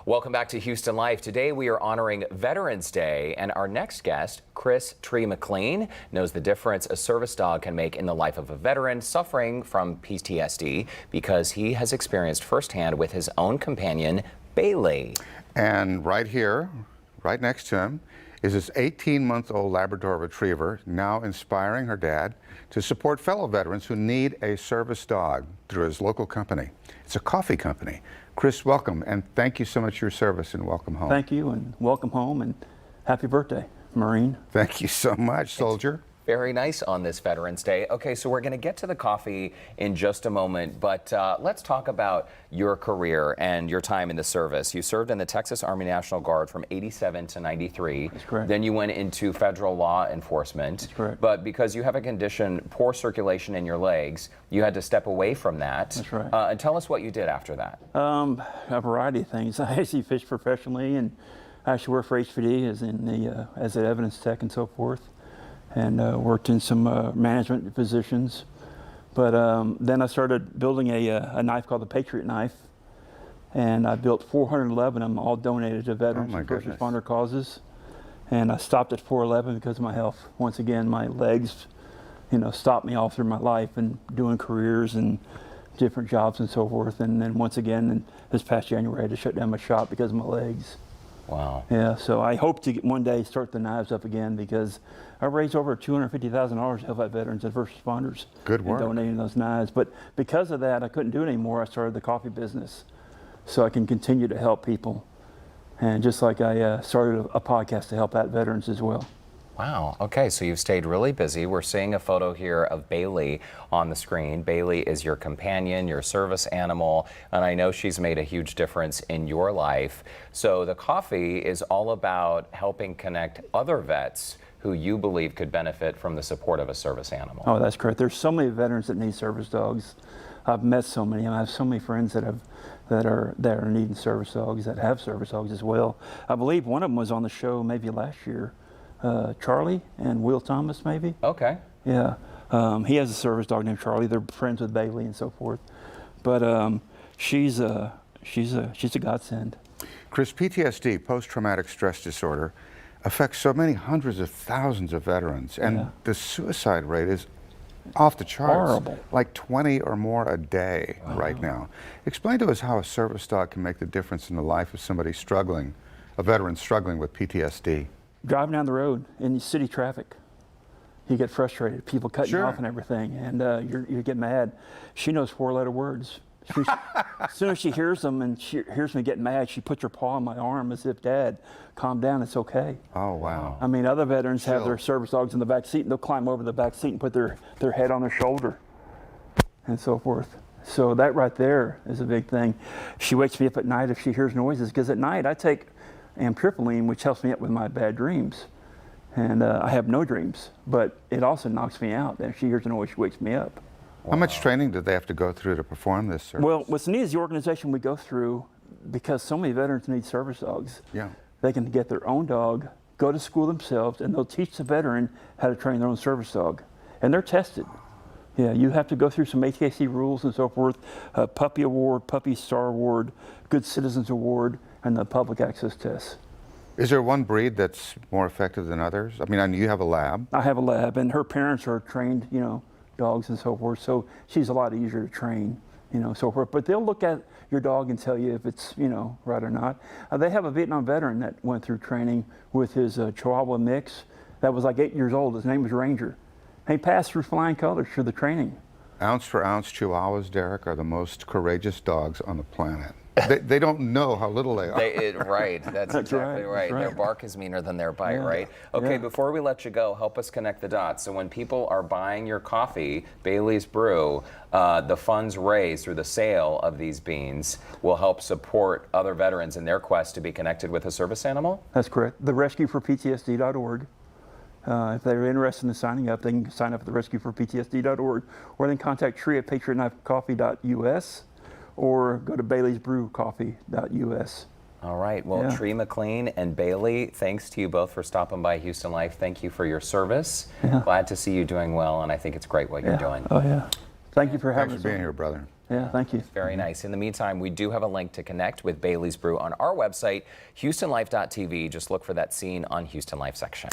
Welcome back to Houston Life. Today we are honoring Veterans Day, and our next guest, Chris McLean, knows the difference a service dog can make in the life of a veteran suffering from PTSD because he has experienced firsthand with his own companion, Bailey. And right here, right next to him, is this 18-month-old Labrador Retriever, now inspiring her dad to support fellow veterans who need a service dog through his local company. It's a coffee company. Chris, welcome, and thank you so much for your service, and welcome home. Thank you, and welcome home, and happy birthday, Marine. Thank you so much, soldier. Very nice on this Veterans Day. Okay, so we're going to get to the coffee in just a moment, but let's talk about your career and your time in the service. You served in the Texas Army National Guard from '87 to '93. That's correct. Then you went into federal law enforcement. That's correct. But because you have a condition, poor circulation in your legs, you had to step away from that. That's right. And tell us what you did after that. A variety of things. I actually fished professionally, and I actually worked for HPD as an evidence tech and so forth, and worked in some management positions. But then I started building a knife called the Patriot knife, and I built 411 of them, all donated to veterans and first responder causes. And I stopped at 411 because of my health. Once again, my legs, stopped me all through my life and doing careers and different jobs and so forth. And then once again, this past January, I had to shut down my shop because of my legs. Wow. Yeah, so I hope to one day start the knives up again, because I raised over $250,000 to help out veterans and first responders. Good work. Donating those knives. But because of that, I couldn't do it anymore. I started the coffee business so I can continue to help people. And just like I started a podcast to help out veterans as well. Wow. Okay, so you've stayed really busy. We're seeing a photo here of Bailey on the screen. Bailey is your companion, your service animal, and I know she's made a huge difference in your life. So the coffee is all about helping connect other vets who you believe could benefit from the support of a service animal. Oh, that's correct. There's so many veterans that need service dogs. I've met so many. I have so many friends that are needing service dogs, that have service dogs as well. I believe one of them was on the show maybe last year. Charlie and Will Thomas, maybe. Okay. Yeah, he has a service dog named Charlie. They're friends with Bailey and so forth. But she's a godsend. Chris, PTSD, post-traumatic stress disorder, affects so many hundreds of thousands of veterans, and the suicide rate is off the charts. Horrible. Like 20 or more a day right now. Explain to us how a service dog can make the difference in the life of somebody struggling, a veteran struggling with PTSD. Driving down the road in city traffic, you get frustrated. People cutting you off and everything, and you get mad. She knows 4-letter words. As soon as she hears them and she hears me getting mad, she puts her paw on my arm as if, "Dad, calm down, it's okay." Oh, wow. I mean, other veterans have their service dogs in the back seat, and they'll climb over the back seat and put their head on their shoulder and so forth. So that right there is a big thing. She wakes me up at night if she hears noises, because at night I take amitriptyline, which helps me up with my bad dreams. And I have no dreams, but it also knocks me out. If she hears a noise, she wakes me up. How much training did they have to go through to perform this service? Well, what's neat is the organization we go through, because so many veterans need service dogs. Yeah. They can get their own dog, go to school themselves, and they'll teach the veteran how to train their own service dog. And they're tested. Yeah, you have to go through some ATAC rules and so forth, Puppy Award, Puppy Star Award, Good Citizens Award, and the public access tests. Is there one breed that's more effective than others? I mean, you have a lab. I have a lab, and her parents are trained, dogs and so forth, so she's a lot easier to train, so forth. But they'll look at your dog and tell you if it's, right or not. They have a Vietnam veteran that went through training with his Chihuahua mix that was like 8 years old. His name was Ranger. And he passed through flying colors through the training. Ounce for ounce, Chihuahuas, Derek, are the most courageous dogs on the planet. They don't know how little they are. Right, that's exactly right. Their bark is meaner than their bite, right? Okay, before we let you go, help us connect the dots. So when people are buying your coffee, Bailey's Brew, the funds raised through the sale of these beans will help support other veterans in their quest to be connected with a service animal? That's correct. TheRescueForPTSD.org. If they're interested in signing up, they can sign up at TheRescueForPTSD.org, or then contact Tree at PatriotKnifeCoffee.us. or go to Bailey'sBrewCoffee.us. All right. Well, Tree McLean and Bailey, thanks to you both for stopping by Houston Life. Thank you for your service. Glad to see you doing well, and I think it's great what you're doing. Oh, yeah. Thank you for having us. Thanks for being here, brother. Yeah, thank you. Very nice. In the meantime, we do have a link to connect with Bailey's Brew on our website, HoustonLife.tv. Just look for that scene on Houston Life section.